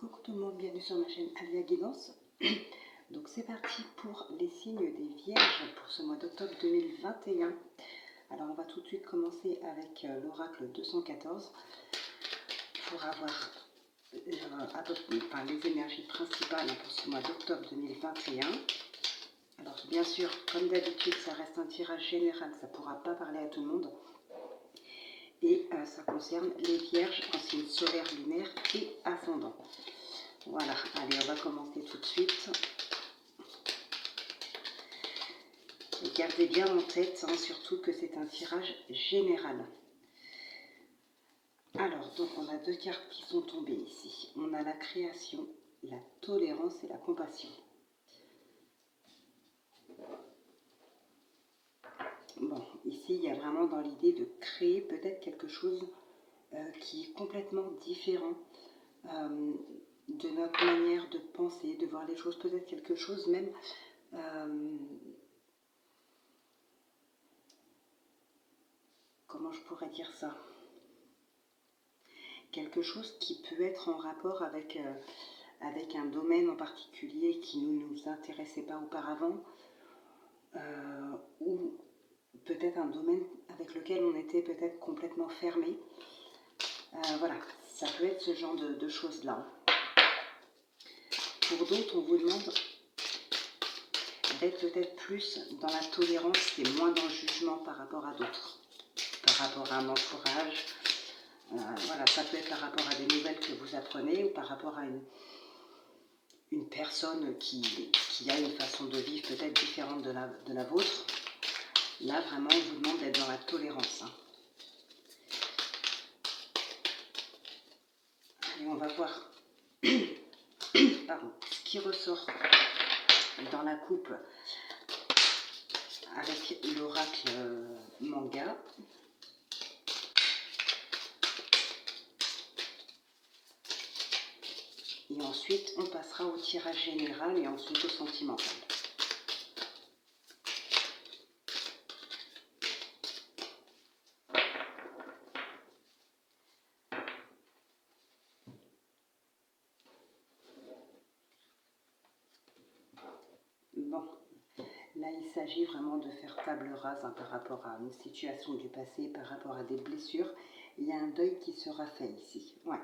Coucou tout le monde, bienvenue sur ma chaîne Alia Guidance. Donc c'est parti pour les signes des Vierges pour ce mois d'octobre 2021. Alors on va tout de suite commencer avec l'oracle 214 pour avoir les énergies principales pour ce mois d'octobre 2021. Alors bien sûr, comme d'habitude, ça reste un tirage général, ça ne pourra pas parler à tout le monde. Et ça concerne les Vierges en signe solaire, lunaire et ascendant. Voilà, allez, on va commencer tout de suite. Et gardez bien en tête, surtout que c'est un tirage général. Alors, donc on a deux cartes qui sont tombées ici. On a la création, la tolérance et la compassion. Bon, ici, il y a vraiment dans l'idée de créer peut-être quelque chose qui est complètement différent de notre manière de penser, de voir les choses, peut-être quelque chose même comment je pourrais dire ça, quelque chose qui peut être en rapport avec un domaine en particulier qui ne nous intéressait pas auparavant, ou peut-être un domaine avec lequel on était peut-être complètement fermé. Voilà, ça peut être ce genre de choses-là. Pour d'autres, on vous demande d'être peut-être plus dans la tolérance et moins dans le jugement par rapport à d'autres, par rapport à un entourage. Voilà, ça peut être par rapport à des nouvelles que vous apprenez ou par rapport à une personne qui a une façon de vivre peut-être différente de la vôtre. Là, vraiment, on vous demande d'être dans la tolérance. Et on va voir ce qui ressort dans la coupe avec l'oracle manga. Et ensuite, on passera au tirage général et ensuite au sentimental. Bon, là il s'agit vraiment de faire table rase par rapport à une situation du passé, par rapport à des blessures. Il y a un deuil qui sera fait ici. Ouais.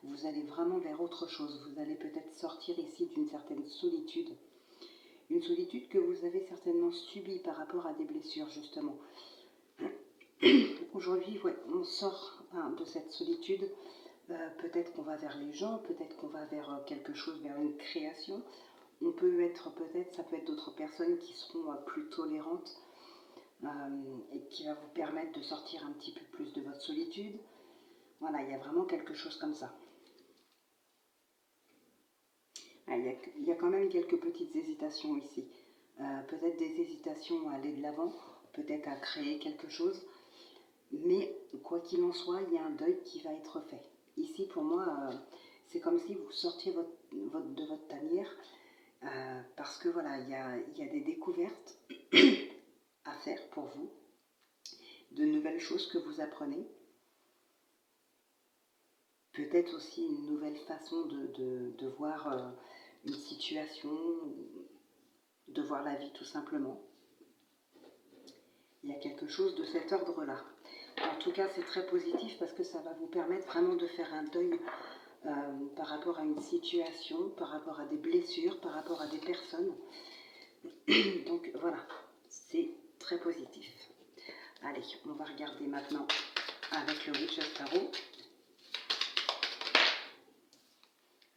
Vous allez vraiment vers autre chose. Vous allez peut-être sortir ici d'une certaine solitude. Une solitude que vous avez certainement subie par rapport à des blessures, justement. Aujourd'hui, ouais, on sort de cette solitude. Peut-être qu'on va vers les gens, peut-être qu'on va vers quelque chose, vers une création. On peut être peut-être, ça peut être d'autres personnes qui seront plus tolérantes et qui va vous permettre de sortir un petit peu plus de votre solitude. Voilà, il y a vraiment quelque chose comme ça. Il y a quand même quelques petites hésitations ici. Peut-être des hésitations à aller de l'avant, peut-être à créer quelque chose. Mais quoi qu'il en soit, il y a un deuil qui va être fait. Ici, pour moi, c'est comme si vous sortiez de votre tanière. Parce que voilà, il y a des découvertes à faire pour vous, de nouvelles choses que vous apprenez, peut-être aussi une nouvelle façon de voir une situation, de voir la vie tout simplement. Il y a quelque chose de cet ordre-là. En tout cas, c'est très positif parce que ça va vous permettre vraiment de faire un deuil par rapport à une situation, par rapport à des blessures, par rapport à des personnes. Donc voilà, c'est très positif. Allez, on va regarder maintenant avec le Witch's Tarot.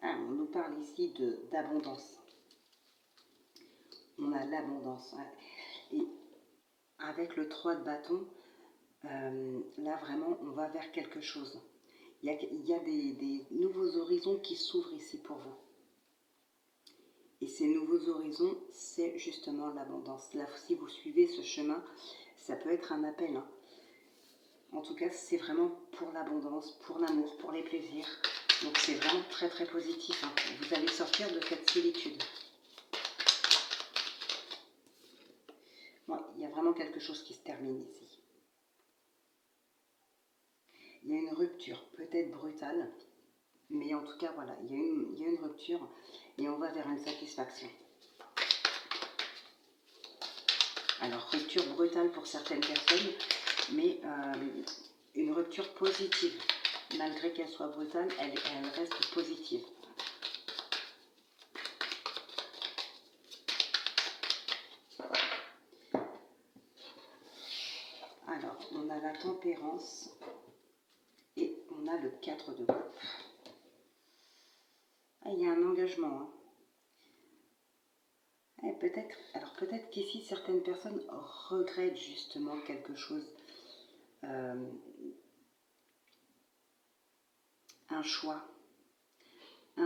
On nous parle ici d'abondance. On a l'abondance. Et avec le 3 de bâton, là vraiment, on va vers quelque chose. Il y a des nouveaux horizons qui s'ouvrent ici pour vous. Et ces nouveaux horizons, c'est justement l'abondance. Là, si vous suivez ce chemin, ça peut être un appel. En tout cas, c'est vraiment pour l'abondance, pour l'amour, pour les plaisirs. Donc c'est vraiment très très positif. Vous allez sortir de cette solitude. Bon, il y a vraiment quelque chose qui se termine ici. Il y a une rupture, peut-être brutale, Mais en tout cas, voilà, il y a une rupture et on va vers une satisfaction. Alors, rupture brutale pour certaines personnes, mais une rupture positive. Malgré qu'elle soit brutale, elle reste positive. Alors, on a la tempérance et on a le 4 de coupe. Ah, il y a un engagement. Hein. Alors peut-être qu'ici, certaines personnes regrettent justement quelque chose. Un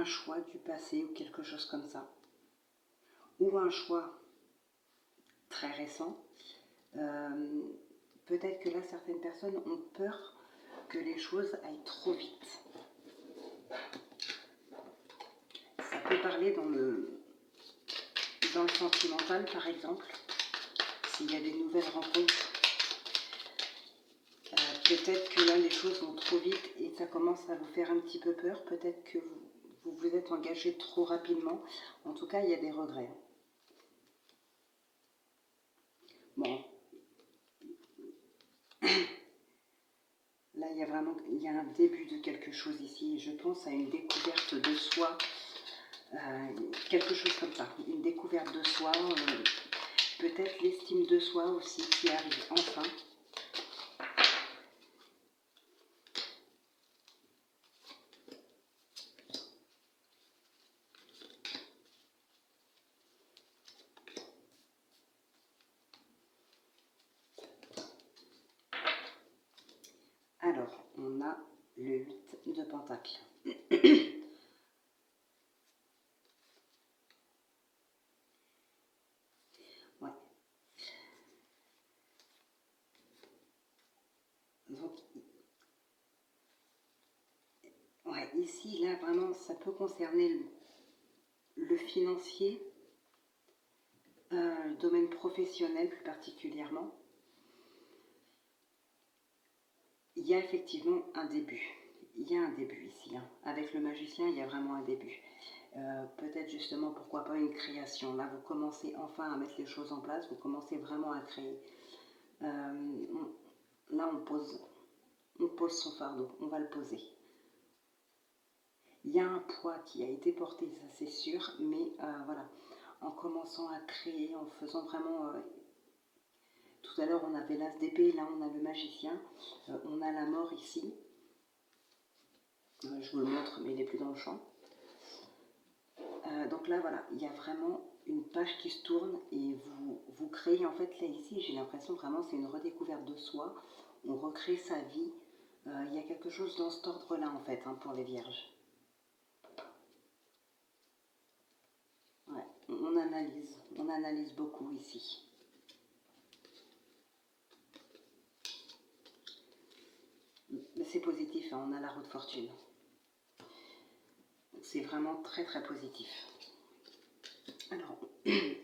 choix du passé ou quelque chose comme ça. Ou un choix très récent. Peut-être que là, certaines personnes ont peur que les choses aillent trop vite. Ça peut parler dans le sentimental, par exemple, s'il y a des nouvelles rencontres. Peut-être que là, les choses vont trop vite et ça commence à vous faire un petit peu peur. Peut-être que vous vous êtes engagé trop rapidement. En tout cas, il y a des regrets. Bon. Là, il y a un début de quelque chose ici. Je pense à une découverte de soi. Quelque chose comme ça. Une découverte de soi. Peut-être l'estime de soi aussi qui arrive enfin. Alors, on a le 8 de Pentacle. Ouais. Donc, ouais, ici, là, vraiment, ça peut concerner le financier, le domaine professionnel plus particulièrement. Il y a effectivement un début. Il y a un début ici. Hein. Avec le magicien, il y a vraiment un début. Peut-être justement, pourquoi pas une création. Là, vous commencez enfin à mettre les choses en place. Vous commencez vraiment à créer. Là, on pose son fardeau. On va le poser. Il y a un poids qui a été porté, ça c'est sûr. Mais voilà, en commençant à créer, en faisant vraiment... tout à l'heure, on avait l'as d'épée. Là, on a le magicien. On a la mort ici. Je vous le montre, mais il n'est plus dans le champ. Donc là, voilà, il y a vraiment une page qui se tourne et vous créez, en fait, là, ici, j'ai l'impression vraiment c'est une redécouverte de soi. On recrée sa vie. Il y a quelque chose dans cet ordre-là, en fait, hein, pour les vierges. Ouais, on analyse beaucoup ici. Mais c'est positif, hein, on a la roue de fortune. C'est vraiment très très positif. Alors,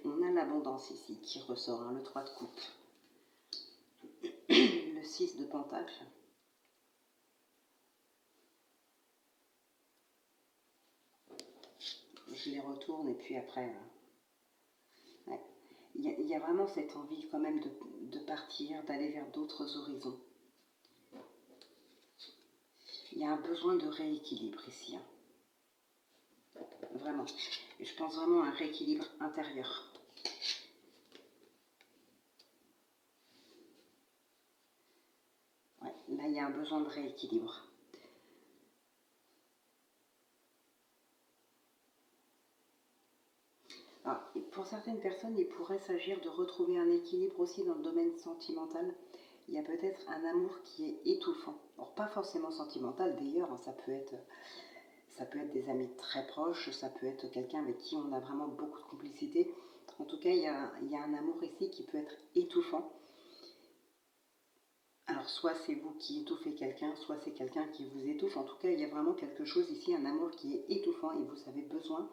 on a l'abondance ici qui ressort, hein, le 3 de coupe, le 6 de pentacle. Je les retourne et puis après... ouais. Il y a vraiment cette envie quand même de partir, d'aller vers d'autres horizons. Il y a un besoin de rééquilibre ici. Hein. Vraiment. Et je pense vraiment à un rééquilibre intérieur. Ouais, là, il y a un besoin de rééquilibre. Alors, pour certaines personnes, il pourrait s'agir de retrouver un équilibre aussi dans le domaine sentimental. Il y a peut-être un amour qui est étouffant. Alors, pas forcément sentimental d'ailleurs, hein, ça peut être des amis très proches, ça peut être quelqu'un avec qui on a vraiment beaucoup de complicité. En tout cas, il y a un amour ici qui peut être étouffant. Alors, soit c'est vous qui étouffez quelqu'un, soit c'est quelqu'un qui vous étouffe. En tout cas, il y a vraiment quelque chose ici, un amour qui est étouffant et vous avez besoin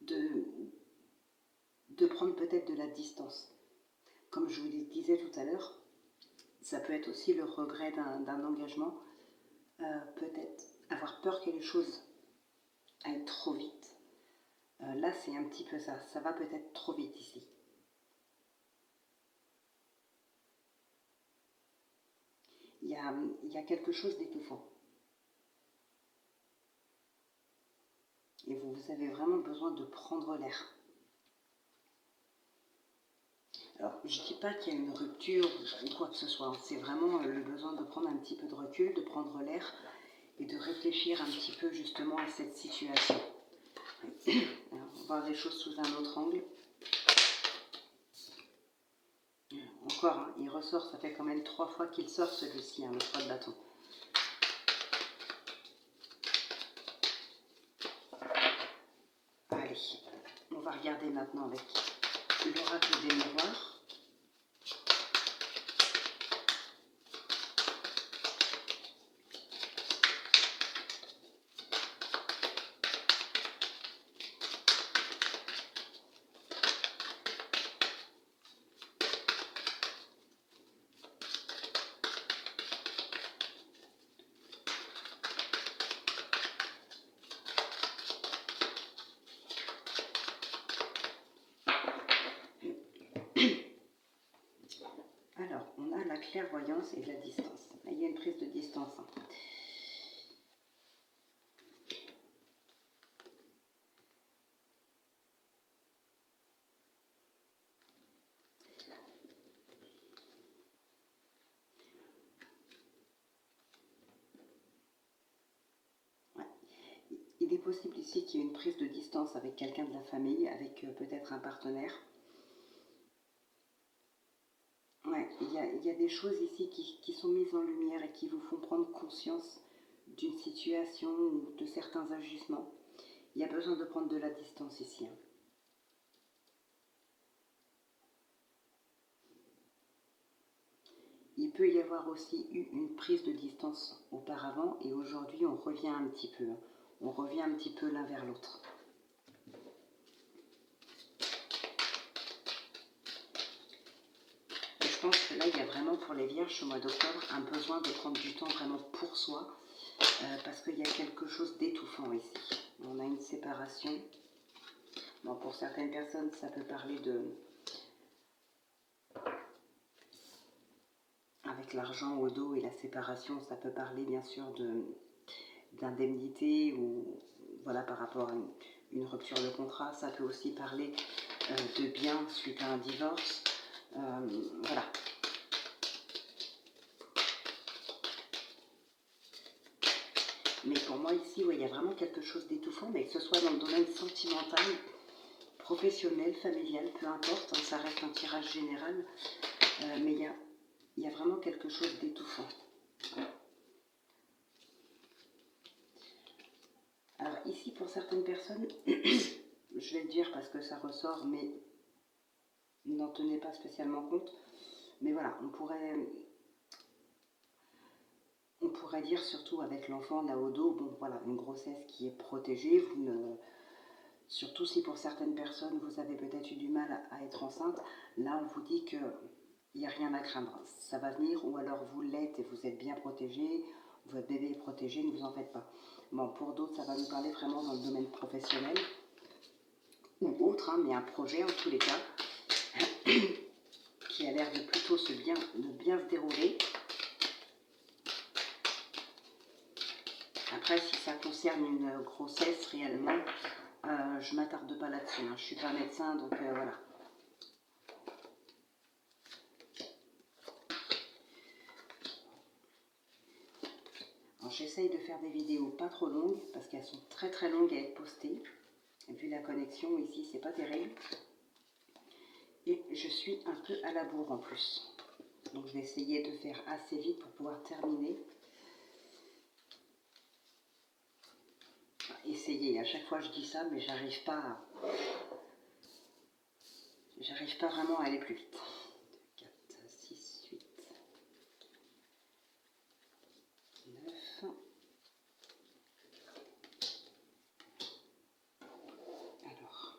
de prendre peut-être de la distance. Comme je vous le disais tout à l'heure, ça peut être aussi le regret d'un engagement. Peut-être avoir peur que les choses aillent trop vite. Là, c'est un petit peu ça. Ça va peut-être trop vite ici. Il y a quelque chose d'étouffant. Et vous avez vraiment besoin de prendre l'air. Alors, je ne dis pas qu'il y a une rupture ou quoi que ce soit. C'est vraiment le besoin de prendre un petit peu de recul, de prendre l'air et de réfléchir un petit peu justement à cette situation. Alors, on va voir les choses sous un autre angle. Encore, hein, il ressort, ça fait quand même 3 fois qu'il sort celui-ci, hein, le 3 de bâton. Allez, on va regarder maintenant avec l'oracle des miroirs. Alors, on a la clairvoyance et la distance. Là, il y a une prise de distance. Hein. Ouais. Il est possible ici qu'il y ait une prise de distance avec quelqu'un de la famille, avec peut-être un partenaire. Ouais, il y a des choses ici qui sont mises en lumière et qui vous font prendre conscience d'une situation ou de certains agissements. Il y a besoin de prendre de la distance ici. Hein. Il peut y avoir aussi eu une prise de distance auparavant et aujourd'hui on revient un petit peu. Hein. On revient un petit peu l'un vers l'autre. Je pense que là, il y a vraiment pour les vierges au mois d'octobre un besoin de prendre du temps vraiment pour soi parce qu'il y a quelque chose d'étouffant ici. On a une séparation. Bon, pour certaines personnes, ça peut parler de... Avec l'argent au dos et la séparation, ça peut parler bien sûr d'indemnité ou voilà par rapport à une rupture de contrat. Ça peut aussi parler de biens suite à un divorce. Voilà. Mais pour moi ici, ouais, il y a vraiment quelque chose d'étouffant, mais que ce soit dans le domaine sentimental, professionnel, familial, peu importe, hein, ça reste un tirage général, mais il y a vraiment quelque chose d'étouffant. Alors ici, pour certaines personnes, je vais le dire parce que ça ressort, mais n'en tenez pas spécialement compte. Mais voilà, on pourrait dire surtout avec l'enfant là au dos, bon voilà, une grossesse qui est protégée, vous ne... Surtout si pour certaines personnes vous avez peut-être eu du mal à être enceinte, là on vous dit qu'il n'y a rien à craindre. Ça va venir ou alors vous l'êtes et vous êtes bien protégé, votre bébé est protégé, ne vous en faites pas. Bon, pour d'autres, ça va nous parler vraiment dans le domaine professionnel ou autre, hein, mais un projet en tous les cas qui a l'air de plutôt de bien se dérouler. Après, si ça concerne une grossesse réellement, je ne m'attarde pas là-dessus. Hein. Je ne suis pas médecin, donc voilà. J'essaye de faire des vidéos pas trop longues parce qu'elles sont très très longues à être postées. Et vu la connexion ici, c'est pas terrible. Et je suis un peu à la bourre en plus. Donc je vais essayer de faire assez vite pour pouvoir terminer. Essayer, à chaque fois je dis ça, mais j'arrive pas vraiment à aller plus vite. 4, 6, 8, 9. Alors.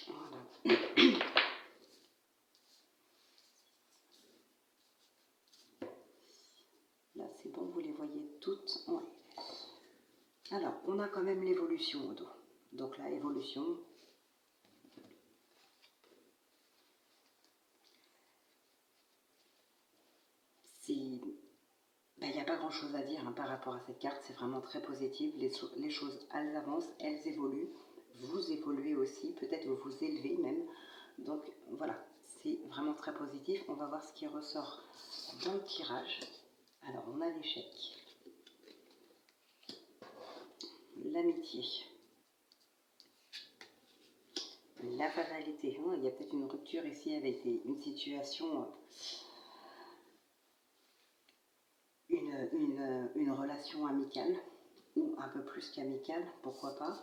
Voilà. bon, vous les voyez toutes. Ouais. Alors, on a quand même l'évolution au dos. Donc là, évolution. Il n'y a pas grand chose à dire par rapport à cette carte, c'est vraiment très positif. Les choses, elles avancent, elles évoluent. Vous évoluez aussi, peut-être vous vous élevez même. Donc voilà, c'est vraiment très positif. On va voir ce qui ressort dans le tirage. Alors, on a l'échec, l'amitié, la fatalité. Il y a peut-être une rupture ici avec une situation, une relation amicale, ou un peu plus qu'amicale, pourquoi pas.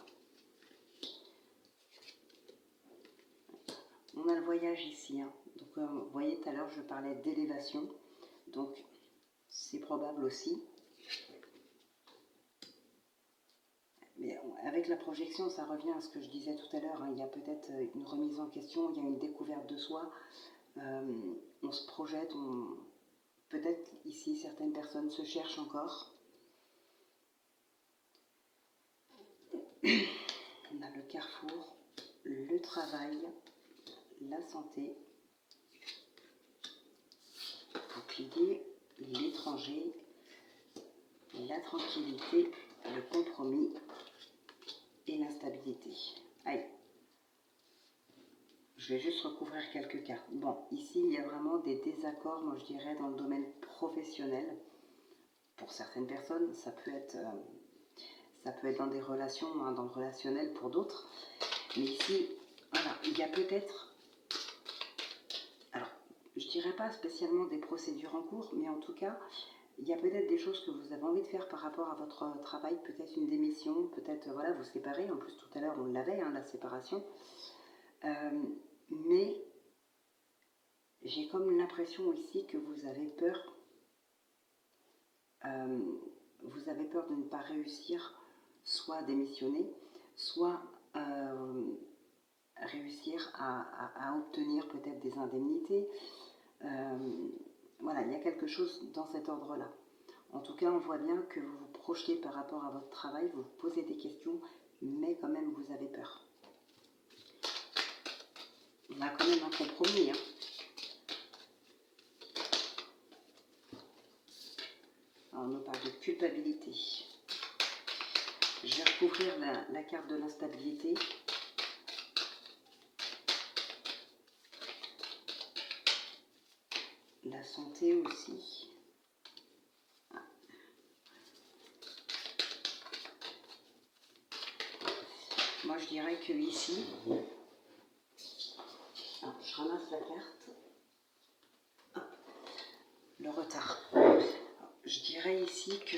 On a le voyage ici. Donc, vous voyez, tout à l'heure, je parlais d'élévation. Donc, c'est probable aussi. Mais avec la projection, ça revient à ce que je disais tout à l'heure. Il y a peut-être une remise en question, il y a une découverte de soi. On se projette, peut-être ici, certaines personnes se cherchent encore. On a le carrefour, le travail, la santé, bouclier, l'étranger, la tranquillité, le compromis et l'instabilité. Aïe. Je vais juste recouvrir quelques cartes. Bon, ici, il y a vraiment des désaccords, moi je dirais, dans le domaine professionnel. Pour certaines personnes, ça peut être dans des relations, dans le relationnel pour d'autres. Mais ici, voilà, il y a peut-être, alors, je dirais pas spécialement des procédures en cours, mais en tout cas, il y a peut-être des choses que vous avez envie de faire par rapport à votre travail, peut-être une démission, peut-être, voilà, vous séparer. En plus, tout à l'heure, on l'avait, la séparation. Mais j'ai comme l'impression ici que vous avez peur. Vous avez peur de ne pas réussir, soit à démissionner, soit réussir à obtenir peut-être des indemnités. Voilà, il y a quelque chose dans cet ordre-là. En tout cas, on voit bien que vous vous projetez par rapport à votre travail, vous vous posez des questions, mais quand même vous avez peur. On a quand même un compromis. Alors, on nous parle de culpabilité. Je vais recouvrir la carte de l'instabilité. La santé aussi. Moi, je dirais que ici, je ramasse la carte. Le retard. Je dirais ici que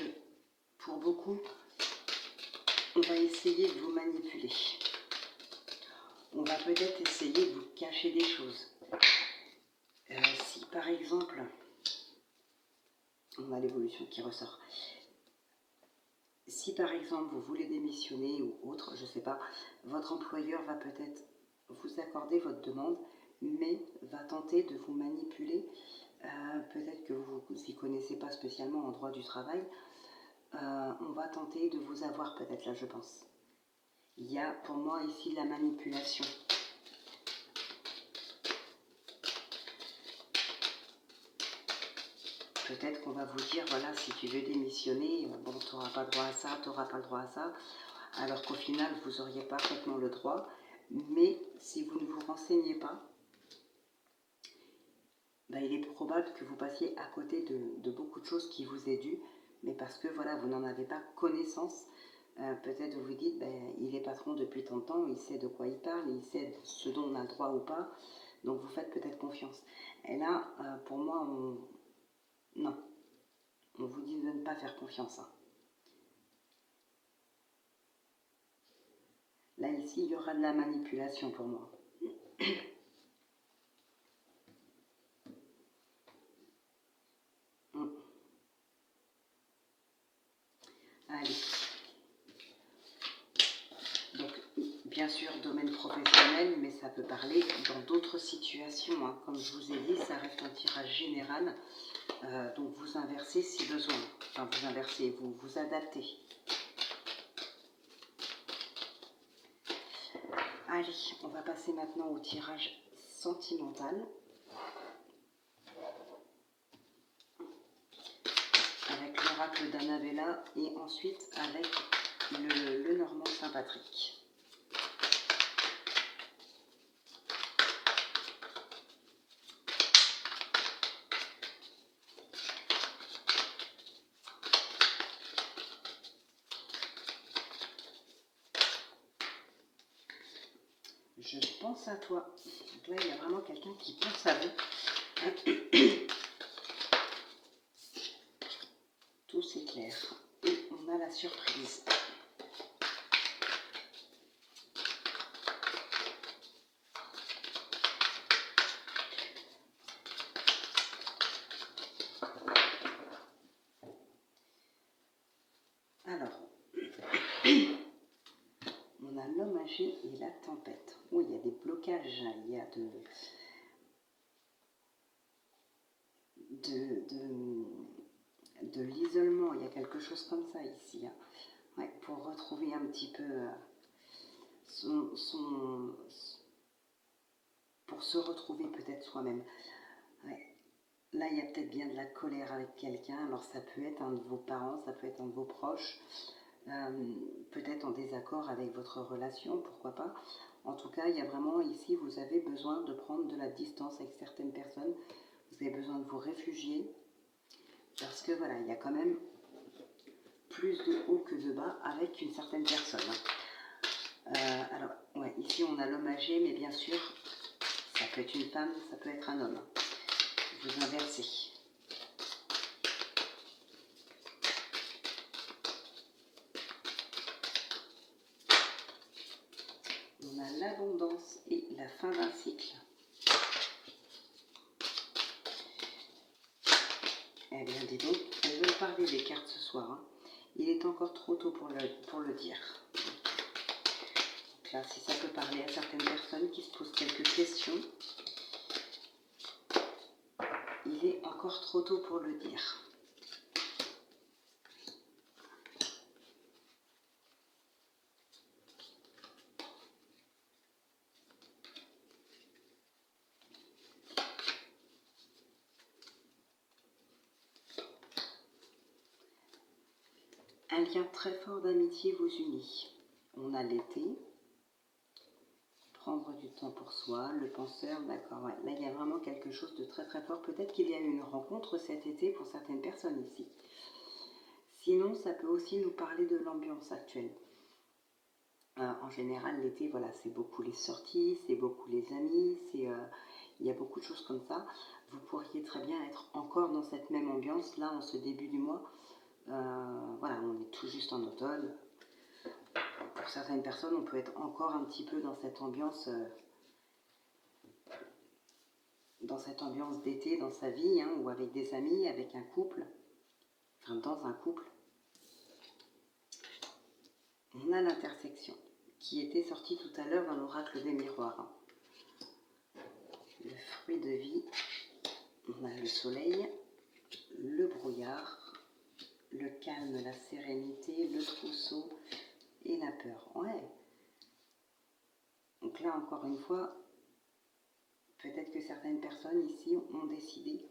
pour beaucoup, on va essayer de vous manipuler. On va peut-être essayer de vous cacher des choses. Si par exemple, on a l'évolution qui ressort. Si par exemple vous voulez démissionner ou autre, je ne sais pas, votre employeur va peut-être vous accorder votre demande, mais va tenter de vous manipuler. Peut-être que vous n'y connaissez pas spécialement en droit du travail. On va tenter de vous avoir peut-être là, je pense. Il y a pour moi ici la manipulation. Peut-être qu'on va vous dire, voilà, si tu veux démissionner, bon, tu n'auras pas droit à ça, tu n'auras pas le droit à ça, alors qu'au final, vous auriez parfaitement le droit. Mais si vous ne vous renseignez pas, il est probable que vous passiez à côté de beaucoup de choses qui vous est dû, mais parce que voilà, vous n'en avez pas connaissance. Peut-être vous vous dites, il est patron depuis tant de temps, il sait de quoi il parle, il sait ce dont on a le droit ou pas, donc vous faites peut-être confiance. Et là, pour moi, non, on vous dit de ne pas faire confiance. Là, ici, il y aura de la manipulation pour moi. Allez. Donc, bien sûr, domaine professionnel, mais ça peut parler dans d'autres situations. Comme je vous ai dit, ça reste un tirage général. Donc vous inversez si besoin. Enfin, vous inversez, vous adaptez. Allez, on va passer maintenant au tirage sentimental. Avec l'oracle d'Annabella et ensuite avec le Normand Saint-Patrick. Je pense à toi. Donc là, il y a vraiment quelqu'un qui pense à vous. Tout s'éclaire. Et on a la surprise. Alors, on a l'homme âgé et la tempête. Oui, il y a des blocages, il y a de l'isolement, il y a quelque chose comme ça ici. Hein. Ouais, pour retrouver un petit peu pour se retrouver peut-être soi-même. Ouais. Là, il y a peut-être bien de la colère avec quelqu'un. Alors, ça peut être un de vos parents, ça peut être un de vos proches. Peut-être en désaccord avec votre relation, pourquoi pas. En tout cas, il y a vraiment ici, vous avez besoin de prendre de la distance avec certaines personnes. Vous avez besoin de vous réfugier. Parce que voilà, il y a quand même plus de haut que de bas avec une certaine personne. Alors, ouais, ici on a l'homme âgé, mais bien sûr, ça peut être une femme, ça peut être un homme. Vous inversez. On a l'abondance et la fin d'un cycle. Eh bien, dis donc, elles veulent parler des cartes ce soir. Hein. Il est encore trop tôt pour le dire. Donc là, si ça peut parler à certaines personnes qui se posent quelques questions, il est encore trop tôt pour le dire. Un lien très fort d'amitié vous unit. On a l'été, prendre du temps pour soi, le penseur, d'accord, ouais. Là il y a vraiment quelque chose de très très fort. Peut-être qu'il y a eu une rencontre cet été pour certaines personnes ici. Sinon, ça peut aussi nous parler de l'ambiance actuelle. En général, l'été, voilà, c'est beaucoup les sorties, c'est beaucoup les amis, il y a beaucoup de choses comme ça. Vous pourriez très bien être encore dans cette même ambiance, là, en ce début du mois. Voilà, on est tout juste en automne. Pour certaines personnes, on peut être encore un petit peu dans cette ambiance d'été dans sa vie, hein, ou avec des amis, avec un couple, enfin dans un couple. On a l'intersection qui était sortie tout à l'heure dans l'oracle des miroirs. Hein. Le fruit de vie, on a le soleil, le brouillard, le calme, la sérénité, le trousseau et la peur. Ouais. Donc là, encore une fois, peut-être que certaines personnes ici ont décidé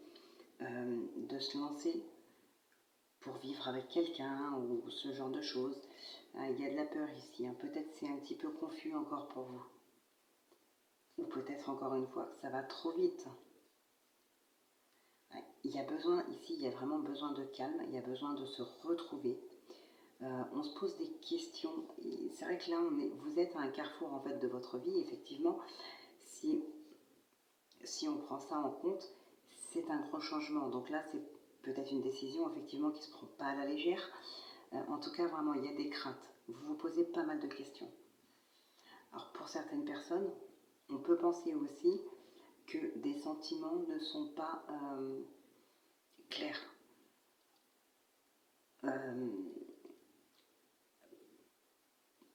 de se lancer pour vivre avec quelqu'un ou ce genre de choses. Il y a de la peur ici. Hein. Peut-être c'est un petit peu confus encore pour vous. Ou peut-être encore une fois que ça va trop vite. Il y a besoin, ici, il y a vraiment besoin de calme. Il y a besoin de se retrouver. On se pose des questions. C'est vrai que là, vous êtes à un carrefour en fait de votre vie. Effectivement, si on prend ça en compte, c'est un gros changement. Donc là, c'est peut-être une décision effectivement qui ne se prend pas à la légère. En tout cas, vraiment, il y a des craintes. Vous vous posez pas mal de questions. Alors pour certaines personnes, on peut penser aussi que des sentiments ne sont pas clairs.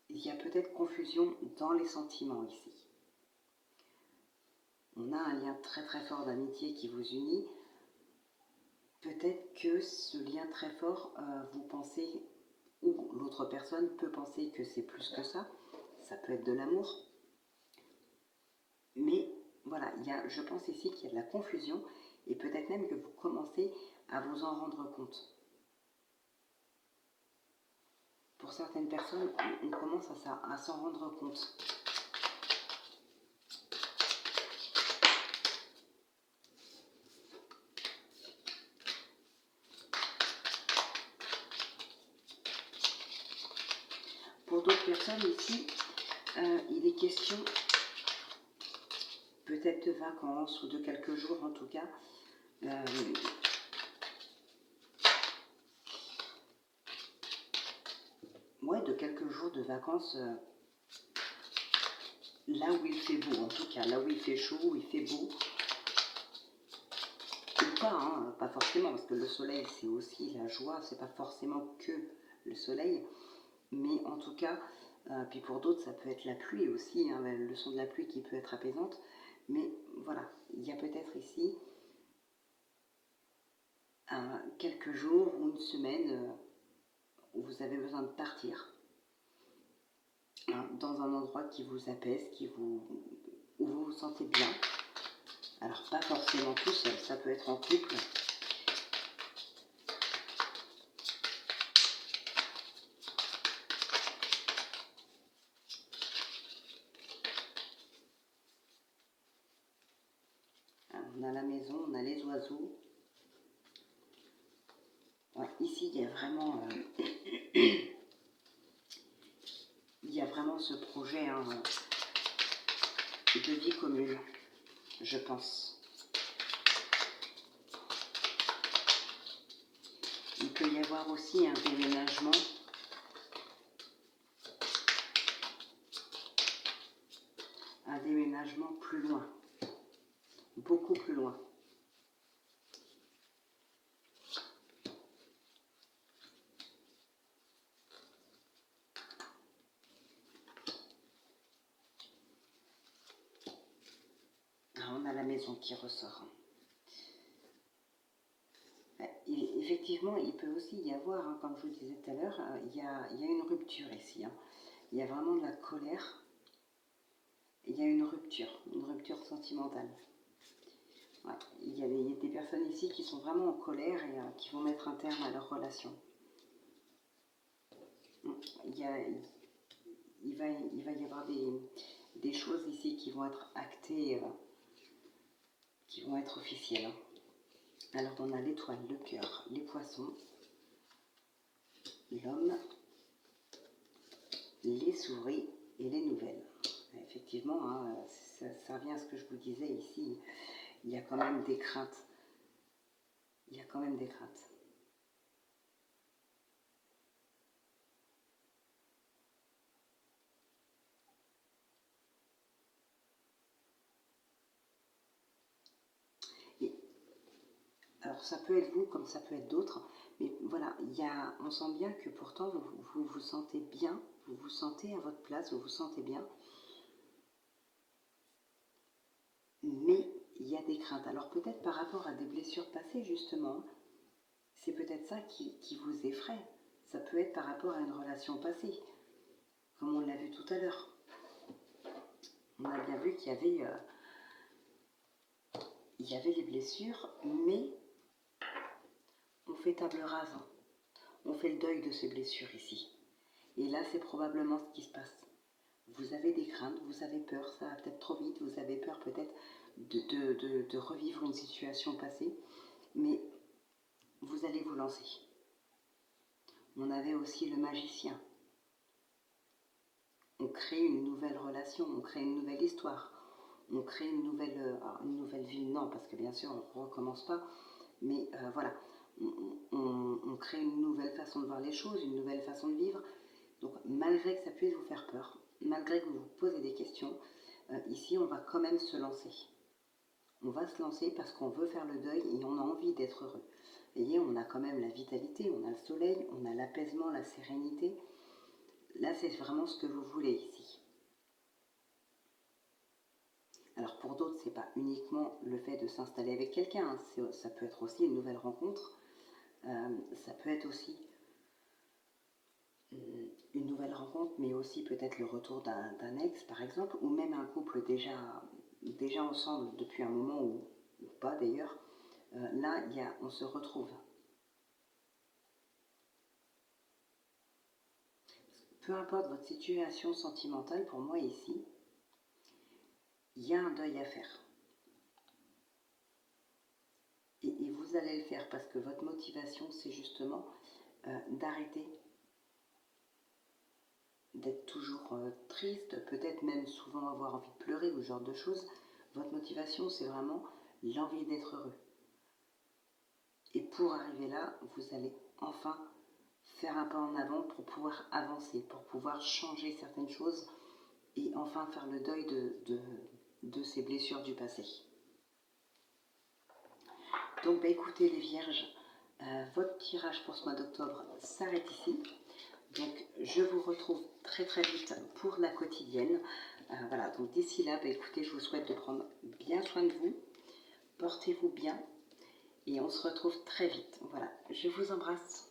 Il y a peut-être confusion dans les sentiments ici. On a un lien très très fort d'amitié qui vous unit. que ce lien très fort, vous pensez, ou l'autre personne peut penser que c'est plus que ça. Ça peut être de l'amour. Mais voilà, je pense ici qu'il y a de la confusion et peut-être même que vous commencez à vous en rendre compte. Pour certaines personnes, on commence à s'en rendre compte. Pour d'autres personnes ici, il est question peut-être de vacances ou de quelques jours en tout cas. Ouais, de quelques jours de vacances, là où il fait beau, en tout cas, là où il fait chaud, où il fait beau. Ou pas, hein, pas forcément, parce que le soleil, c'est aussi la joie, c'est pas forcément que le soleil, mais en tout cas, puis pour d'autres, ça peut être la pluie aussi, hein, le son de la pluie qui peut être apaisante, mais voilà, il y a peut-être ici quelques jours ou une semaine où vous avez besoin de partir dans un endroit qui vous apaise, où vous vous sentez bien. Alors pas forcément tout seul, ça peut être en couple. Alors, on a la maison, on a les oiseaux. Ouais, ici il y a vraiment il y a vraiment ce projet de vie commune, je pense. Il peut y avoir aussi un déménagement. Un déménagement plus loin. Beaucoup plus loin. Alors, on a la maison qui ressort. Effectivement, il peut aussi y avoir, comme je vous disais tout à l'heure, il y a une rupture ici. Il y a vraiment de la colère. Il y a une rupture sentimentale. Ouais, il y a des personnes ici qui sont vraiment en colère et qui vont mettre un terme à leur relation. Il va y avoir des choses ici qui vont être actées, qui vont être officielles. Alors on a l'étoile, le cœur, les poissons, l'homme, les souris et les nouvelles. Effectivement, ça revient à ce que je vous disais ici, il y a quand même des craintes. Il y a quand même des craintes. Et, alors ça peut être vous comme ça peut être d'autres, mais voilà, on sent bien que pourtant vous vous sentez bien, vous vous sentez à votre place, vous vous sentez bien, mais il y a des craintes. Alors peut-être par rapport à des blessures passées justement, c'est peut-être ça qui vous effraie. Ça peut être par rapport à une relation passée, comme on l'a vu tout à l'heure. On a bien vu qu'il y avait les blessures, mais on fait table rase. On fait le deuil de ces blessures ici. Et là, c'est probablement ce qui se passe. Vous avez des craintes, vous avez peur, ça va peut-être trop vite, vous avez peur peut-être de revivre une situation passée, mais vous allez vous lancer. On avait aussi le magicien. On crée une nouvelle relation, on crée une nouvelle histoire, on crée une nouvelle vie, non, parce que bien sûr on ne recommence pas, mais voilà, on crée une nouvelle façon de voir les choses, une nouvelle façon de vivre. Donc malgré que ça puisse vous faire peur, malgré que vous vous posez des questions, ici on va quand même se lancer. On va se lancer parce qu'on veut faire le deuil et on a envie d'être heureux. Vous voyez, on a quand même la vitalité, on a le soleil, on a l'apaisement, la sérénité. Là, c'est vraiment ce que vous voulez ici. Alors pour d'autres, c'est pas uniquement le fait de s'installer avec quelqu'un, ça peut être aussi une nouvelle rencontre. Ça peut être aussi une nouvelle rencontre, mais aussi peut-être le retour d'un ex, par exemple, ou même un couple déjà ensemble depuis un moment, ou pas d'ailleurs. Là, on se retrouve. Peu importe votre situation sentimentale, pour moi ici, il y a un deuil à faire. Et vous allez le faire parce que votre motivation, c'est justement d'arrêter d'être toujours triste, peut-être même souvent avoir envie de pleurer ou ce genre de choses. Votre motivation, c'est vraiment l'envie d'être heureux. Et pour arriver là, vous allez enfin faire un pas en avant pour pouvoir avancer, pour pouvoir changer certaines choses et enfin faire le deuil de ces blessures du passé. Donc écoutez les vierges, votre tirage pour ce mois d'octobre s'arrête ici. Donc je vous retrouve très très vite pour la quotidienne. Voilà, donc d'ici là, écoutez, je vous souhaite de prendre bien soin de vous, portez-vous bien et on se retrouve très vite. Voilà, je vous embrasse.